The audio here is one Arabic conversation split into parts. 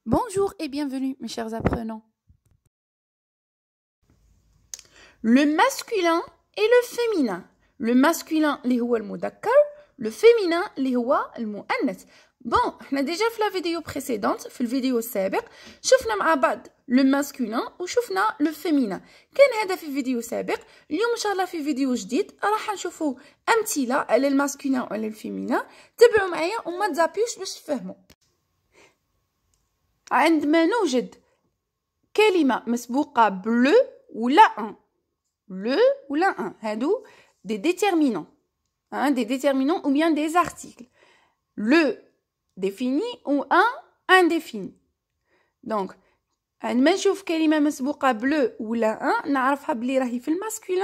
Bonjour et bienvenue mes chers apprenants. Le masculin et le féminin. Le masculin اللي هو المذكر, le féminin اللي هو المؤنث. Bon, احنا déjà في la vidéo précédente, في الفيديو السابق, شفنا مع بعض le masculin وشفنا le féminin. كان هذا في فيديو سابق. اليوم ان شاء الله في فيديو جديد راح نشوفوا امثله على الماسكولين وعلى الفيمينا. تابعوا معايا وما تزابيوش باش تفهموا. عندما نوجد كلمة مسبوقة بلو ولا ان le ou la un, هادو des déterminants, hein, des déterminants ou bien des articles. Le défini ou un indéfini. Donc, عندما نشوف كلمة مسبوقة بلو ولا ان نعرفها بلي راهي في الماسكولين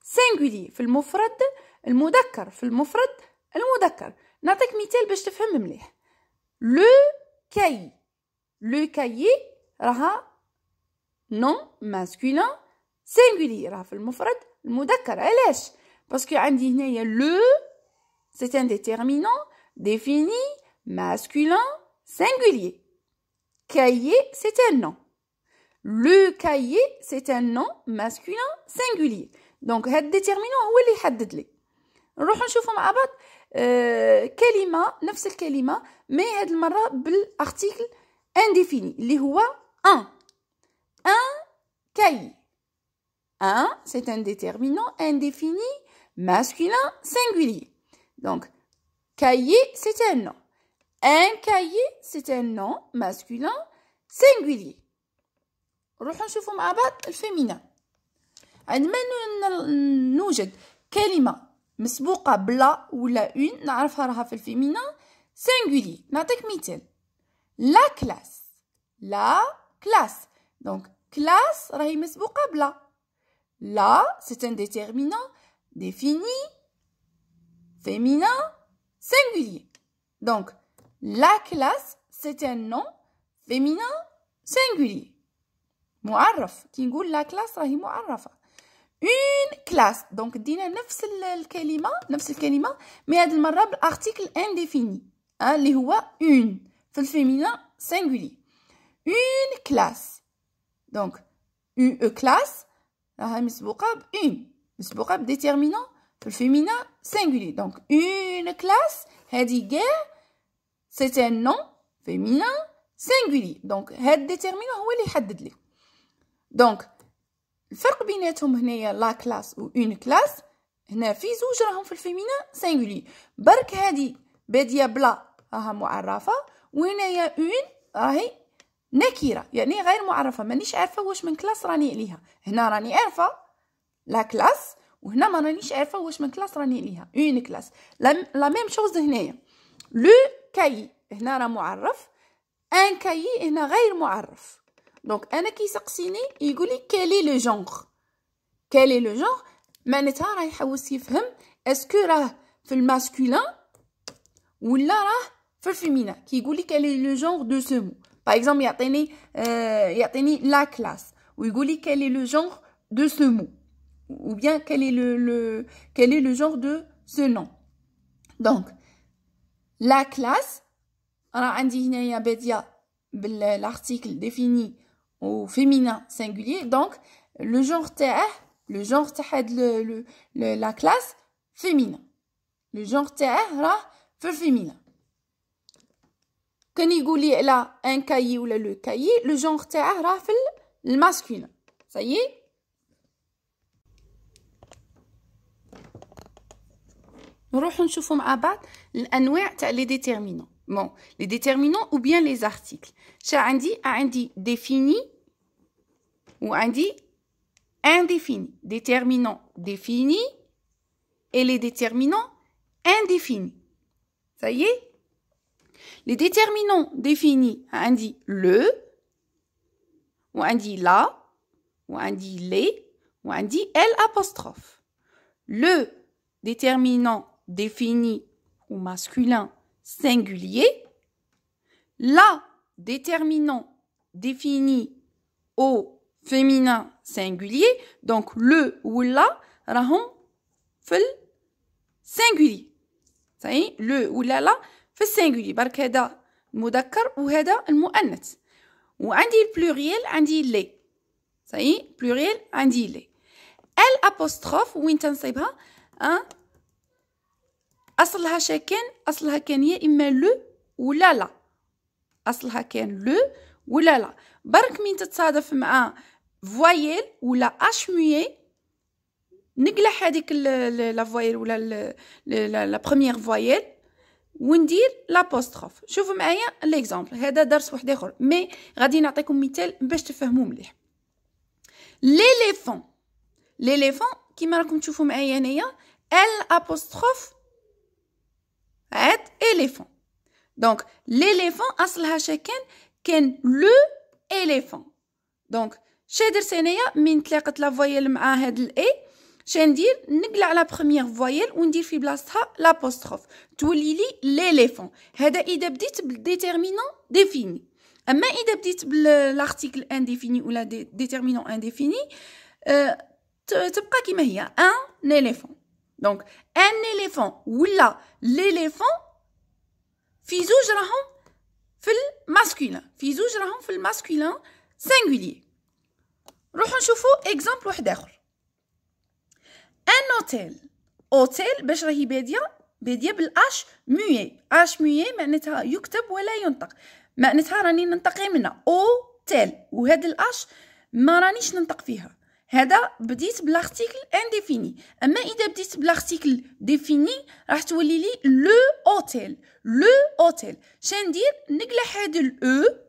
singulier, في المفرد المذكر, في المفرد المذكر. نعطيك مثال باش تفهم مليح. Le cahier راها non masculin singulier, راها في المفرد المذكر. علاش؟ باسكو عندي هنايا le c'est un déterminant défini masculin singulier. Cahier c'est un nom. Le cahier c'est un nom masculin singulier. Donc هاد déterminant هو اللي يحدد لي. نروح نشوفوا مع بعض كلمة نفس الكلمة مي هاد المرة بالارتيكل indéfini اللي هو un cahier. Un, c'est un déterminant indéfini masculin singulier. Donc, cahier, c'est un nom. Un cahier, c'est un nom masculin singulier. نروح نشوفوا مع بعض الفيمينا. عندما نوجد كلمة مسبوقة بلا ولا une نعرفها راها في الفيمينا singulier. نعطيك مثال. La classe. Donc, classe راهي مسبوقة بلا. Là, c'est un déterminant défini, féminin, singulier. Donc, la classe, c'est un nom féminin singulier. معرف. كي نقول la classe راهي معرفة. Une classe. Donc, دينا نفس الكلمة mais هذه المرة بالارتيكل indéfini. اللي هو une. في الفيمينين singulier. Une classe. Donc, une classe. راها مسبوقة une. مسبوقة بديتيرمينون في الفيمينين singulier. Donc, une classe هذه كاع c'est un nom féminin singulier. Donc, هاد ديتيرمينون هو اللي يحدد لي. Donc, الفرق بيناتهم هنايا لا كلاس و une classe. هنا في زوج راهم في الفيمينين singulier. برك هذه بادية بلا راها معرفة وهنايا une راهي نكرة يعني غير معرفة. مانيش عارفة واش من كلاس راني عليها. هنا راني عارفة لا كلاس وهنا ما رانيش عارفة واش من كلاس راني عليها. اون كلاس. لا ميم شوز هنايا. لو كاي هنا راه معرف. ان كاي هنا غير معرف. دونك انا كي يسقسيني يقولي كالي لو جونغ. كالي لو جونغ معناتها راه يحوس يفهم اسكو راه في الماسكولين ولا راه في الفيمينا. كي يقولي كالي لو جونغ دو سو مو. Par exemple, يعطيني la classe ويقولي quel est le genre de ce mot ou bien quel est le genre de ce nom. Donc la classe راه عندي هنايا بادية بالارتيكل défini au féminin singulier. Donc le genre تاعه هاد la classe féminin. Le genre تاعه راه في الفيمينا. كان يقول لي على ان كايي ولا لو كايي لو جونغ تاعه راه في الماسكولين. صايي نروحو نشوفو مع بعض الانواع تاع لي ديتيرمينون. بون لي ديتيرمينون او بيان لي زارتيكل. شا عندي ديفيني وعندي انديفيني. ديتيرمينون ديفيني et les déterminants indéfinis. صايي Les déterminants définis عندي le وعندي la وعندي les وعندي l'apostrophe. Le déterminant défini au masculin singulier. La déterminant défini au féminin singulier. Donc le ou la راهم في singulier. صحيح le ou la في السينجولي. برك هذا المذكر وهذا المؤنث. وعندي البلوريال عندي لي. صحيح بلوريال عندي لي. ال ابوستروف وين تنصيبها؟ اصلها ساكن، اصلها كان يا اما لو ولا لا. اصلها كان لو ولا لا. برك مين تتصادف مع فوايل ولا اش موي نقلع هذيك لا فوايل ولا لا بروميير فوايل وندير لابوستروف. شوفوا معايا ليكزامبل، هذا درس واحد اخر مي غادي نعطيكم مثال باش تفهموا مليح. ليليفون، ليليفون كيما راكم تشوفوا معايا هنايا ال ابوستروف عاد اليفون. دونك ليليفون اصلها ساكن كان لو اليفون. دونك شي درت هنايا من تلاقت لا فوايل مع هاد الاي شندير نقلع على بروميير فوايل وندير في بلاصتها لابوستروف تولي لي ليليفون. هذا اذا بديت بالديتيرمينون ديفيني. اما اذا بديت بالارتيكل انديفيني ولا ديتيرمينون انديفيني تبقى كيما هي ان اليفون. دونك ان اليفون ولا ليليفون في زوج راهم في الماسكولين، في زوج راهم في الماسكولين سينغولير. نروحو نشوفو اكزامبل واحد اخر. ان اوتيل، اوتيل باش راهي باديه بالاش موي. اش موي معناتها يكتب ولا ينطق، معناتها راني ننطق منها اوتيل، وهاد الاش ما رانيش ننطق فيها. هذا بديت بالارتيكل انديفيني. اما اذا بديت بالارتيكل ديفيني راح تولي لي لو اوتيل. لو اوتيل شندير نقلع هاد الاو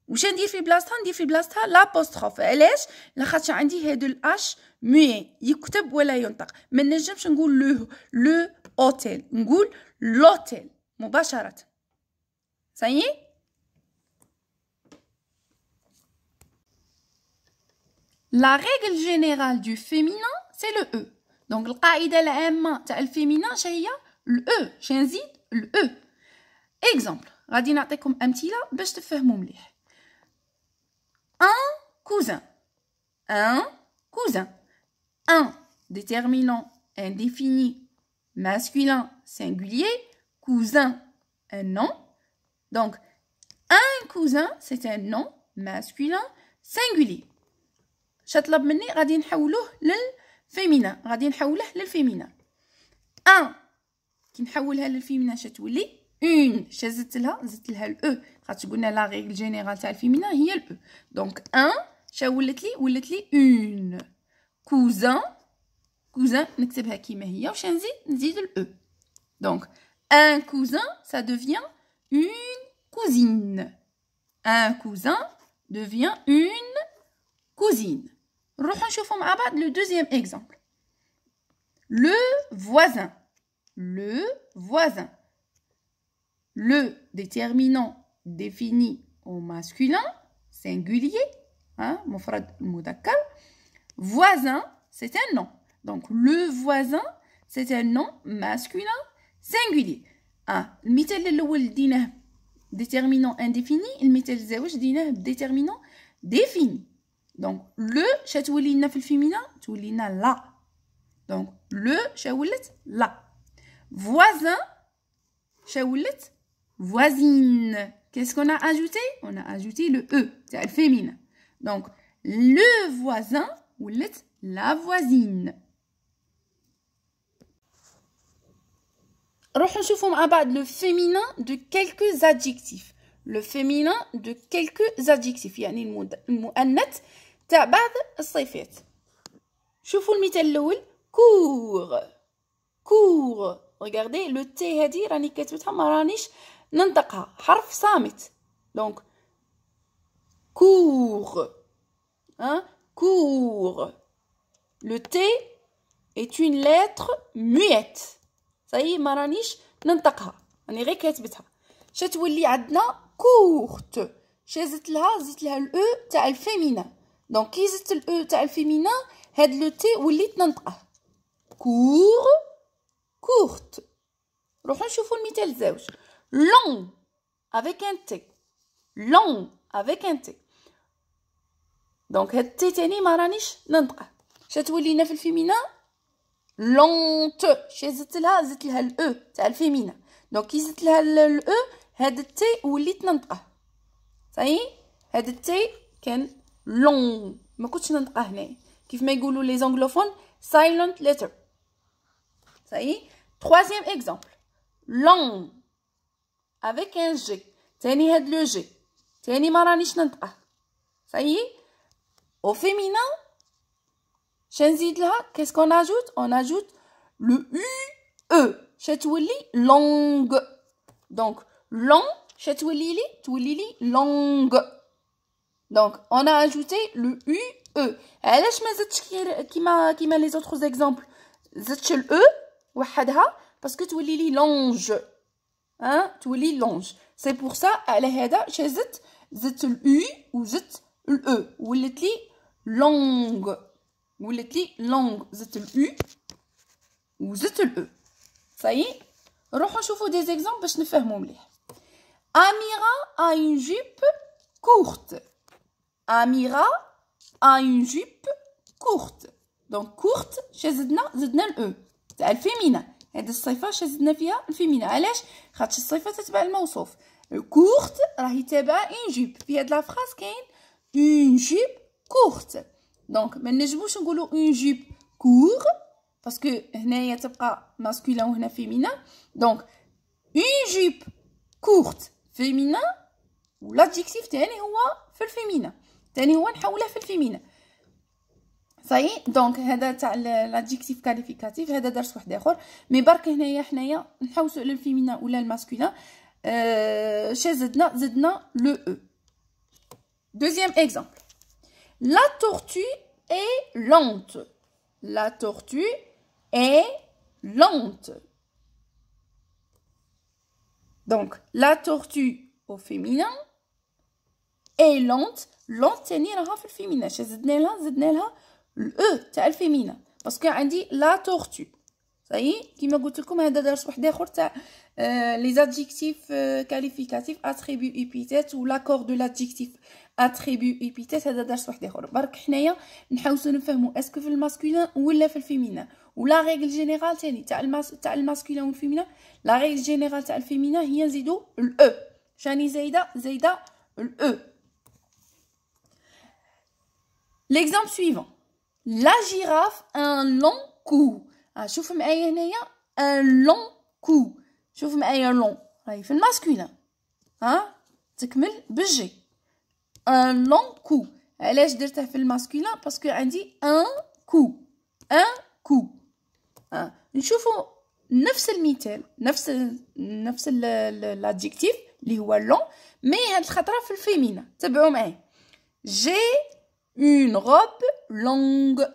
وش ندير في بلاصتها؟ ندير في بلاصتها لابوستروف. علاش؟ لاخاطش عندي هادو الاش موي يكتب ولا ينطق. ما نجمش نقول لو اوتيل، نقول لوتيل مباشره. صحيح؟ La règle générale du féminin, c'est le E. Donc, القاعدة العامة تاع الفيمينا شهي ال E. شنزيد ال E. Exemple. غادي نعطيكم أمثلة باش تفهموا مليح. Un cousin. Un cousin. Un déterminant indéfini masculin singulier. Cousin, un nom. Donc, un cousin, c'est un nom masculin singulier. شطلب مني غادي نحولوه للفيمينا، غادي نحوله للفيمينا. ان كي نحولها للفيمينا شتولي اون. زدت لها الاو خاطر قلنا لا ريغل جينيرال تاع الفيمينا هي الاو. دونك ان ولات لي اون. كوزان، كوزان نكتبها كيما هي واش نزيد الاو. دونك ان كوزان ça devient une cousine. Un cousin devient une cousine. نروحو نشوفو مع بعض le deuxième exemple. Le voisin. Le voisin. Le déterminant défini au masculin singulier, hein, مفرد المذكر. Voisin, c'est un nom. Donc le voisin, c'est un nom masculin singulier. المثال الاول ديناه déterminant indéfini، المثال الزاوج ديناه déterminant défini. دونك لو شتولي لنا في الفيمينا تولي لنا لا. دونك لو شولت لا. فوازان شولت voisine. Qu'est-ce qu'on a ajouté? On a ajouté le E تاع الفيمينا. دونك le voisin ولت la voisine. نروحو نشوفو مع بعض le féminin de quelques adjectifs. Le féminin de quelques adjectifs يعني المؤنث تاع بعض الصفات. شوفوا المثال الاول كور. كور regardez لو تي هذه راني كاتبتها ما رانيش ننطقها، حرف صامت. دونك كور كور. Le T est une lettre muette. صحيح ما رانيش ننطقها، راني غير كاتبتها. شتولي عندنا كورت. زدت لها الاو تاع الفيمينا. دونك كي زدت الاو تاع الفيمينا هاد لو تي وليت ننطقه كور كورت. نروحو نشوفو المثال الزاوج. long avec un T. long avec un T. دونك هاد التي تاني ما رانيش ننطقه. شتولينا في الفيمينا لونت. زدت لها الاو تاع الفيمينا. دونك كي زدت لها الاو هاد التي وليت ننطقه. صحيح هاد التي كان long ما كنتش ننطقها هنا كيف ما يقولوا les anglophones silent letter. Ça y est. Troisième exemple. Long avec un G. تاني هاد لو G. تاني ما رانيش ننطقه. Ça y est. Au féminin, شنزيد لها qu'est-ce qu'on ajoute? On ajoute le UE. شتولي long. Donc long شتولي لي long. Donc on a ajouté le UE. علاش ما زدتش كيما les autres exemples زدتش ال E وحدها باسكو تولي لي longe. تولي longe. C'est pour ça على هذا زدت ال U وزدت ال E ولات لي long. زدت ال U وزدت ال E. صايي نروحو نشوفو دي زيكزامبل باش نفهمو مليح. Amira a une jupe courte. Amira a une jupe courte. Donc courte زدنا ال E تاع الفيمينا. هاد الصفه زدنا فيها الفيمينا. علاش؟ خاطش الصفه تتبع الموصوف. كورت راهي تابعه اون جيب. في هاد لا فراس كاين اون جيب كورت. دونك ما نجموش نقولوا اون جيب كور باسكو هنايا تبقى ماسكولين وهنا فيمينا. دونك اون جيب كورت فيمينا والادجيكتيف تاني هو في الفيمينا. تاني هو نحولها في الفيمينا. صاي دونك هذا تاع لادجيكتيف كاليفيكاتيف هذا درس واحد اخر. مي برك هنايا حنايا نحوسو على الفيمينا ولا الماسكولين. زدنا le E. Deuxième exemple. La tortue est lente. La tortue est lente. Donc, la tortue au féminin est lente. Lente تاني راها في الفيمينا. زدنا لها الأو تاع الفيمينا باسكو عندي لا تورتو. صاي كيما قلت لكم هذا درس واحد اخر تاع لي زادجيكتيف كاليفيكاتيف اتريبيو ايبيتيت و لاكور دو لادجيكتيف اتريبيو ايبيتيت. هذا درس واحد اخر. برك حنايا نحاولوا نفهموا اسكو في الماسكولين ولا في الفيمينا. ولا ريغل جينيرال تاني تاع الماسكولين والفيمينا. لا ريغل جينيرال تاع الفيمينا هي نزيدو الاو. شاني زايده الاو. L'exemple suivant. La girafe a un long cou. شوف معايا هنايا un long cou. شوف معايا long راهي في الماسكولين. تكمل بالجي. un long cou. علاش درته في الماسكولين؟ باسكو عندي un coup. نشوفوا نفس المثال نفس الادجيكتيف اللي هو long مي هاد الخطره في الفيمينا. تبعوا معايا. j'ai une robe longue.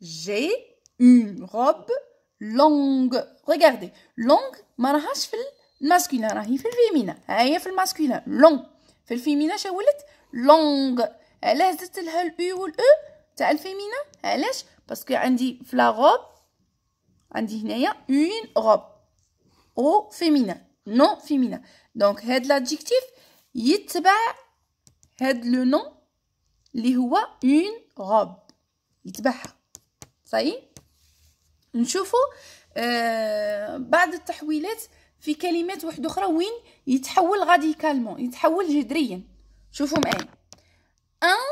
J'ai une robe longue. Regardez, longue ما راهاش في الماسكولين راهي في الفيمينا. هي في الماسكولين long. في الفيمينا شا ولات longue. علاش زدت لها الاو والاو تاع الفيمينا؟ علاش؟ باسكو عندي في لا روب عندي هنايا une robe او فيمينا نو فيمينا. دونك هاد لادجيكتيف يتبع هاد لو نو اللي هو une robe يتبعها. صحيح نشوفوا بعض التحويلات في كلمات واحده اخرى وين يتحول راديكالمون يتحول جذريا. شوفوا معايا. un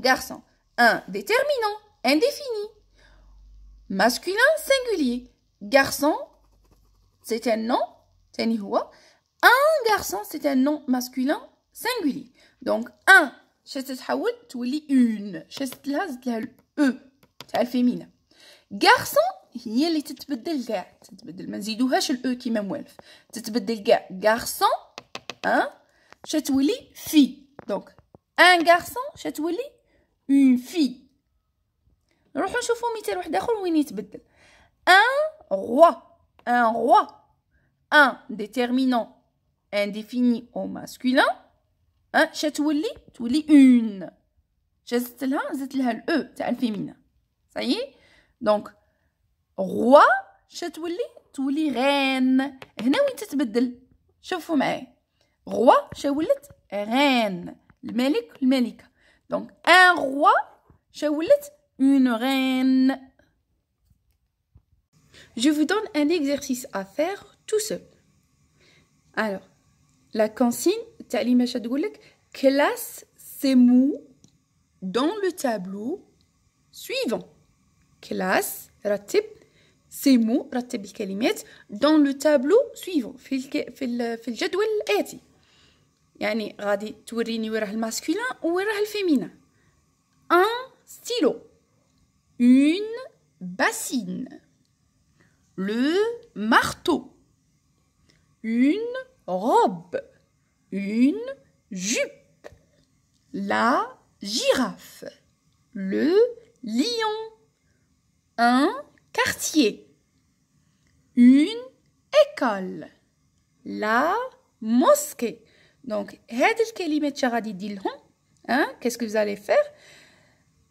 garçon un déterminant indéfini masculin singulier. Garçon c'est un nom تاني هو un garçon c'est un nom masculin singulier. Donc un شتتحول تولي une زدت لها الاو تاع الفيمينا. garçon هي اللي تتبدل كاع تتبدل ما نزيدوهاش الاو كيما موالف تتبدل كاع. garçon شتولي في. دونك un garçon شتولي une fille. نروحو نشوفو مثال واحد اخر وين يتبدل. un roi un déterminant indéfini au masculin شتولي une زدت لها الاو تاع الفيمينا. صحيح دونك روا تولي reine. هنا وين تتبدل شوفوا معايا. روا ولات reine الملكه. دونك un roi ولات une reine. Je vous donne un exercice à faire tout seul. Alors, la consigne التعليمه اش تقول لك classe ces mots dans le tableau suivant. classe رتب ces mots رتب الكلمات dans le tableau suivant في الجدول الآتي. يعني غادي توريني وين راه الماسكولين وين راه الفيمينا. un stylo, une bassine, le marteau, une robe, une jupe, la girafe, le lion, un quartier, une école, la mosquée. Donc هاد الكلمات غادي دير لهم qu'est-ce que vous allez faire.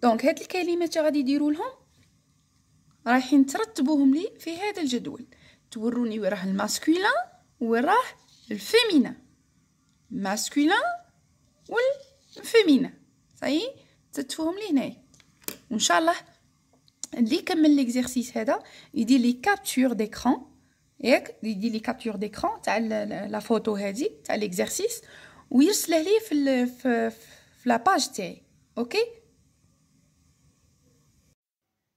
دونك هاد الكلمات غادي ديروا لهم رايحين ترتبوهم لي في هذا الجدول. توروني وين راه الماسكولين وين راه الفيمينا. ماسكولين والفيمينا صاي تتفوهم لي هنايا. وان شاء الله اللي كمل ليكزيرسيس هذا يدير لي كابتور ديكران ياك يدير لي كابتور ديكران تاع لا فوتو هذه تاع ليكزيرسيس ويرسله لي في لاباج تاعي. اوكي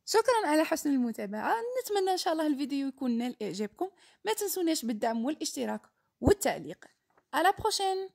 شكرا على حسن المتابعه. نتمنى ان شاء الله الفيديو يكون نال اعجابكم. ما تنسوناش بالدعم والاشتراك والتعليق. على بروشين.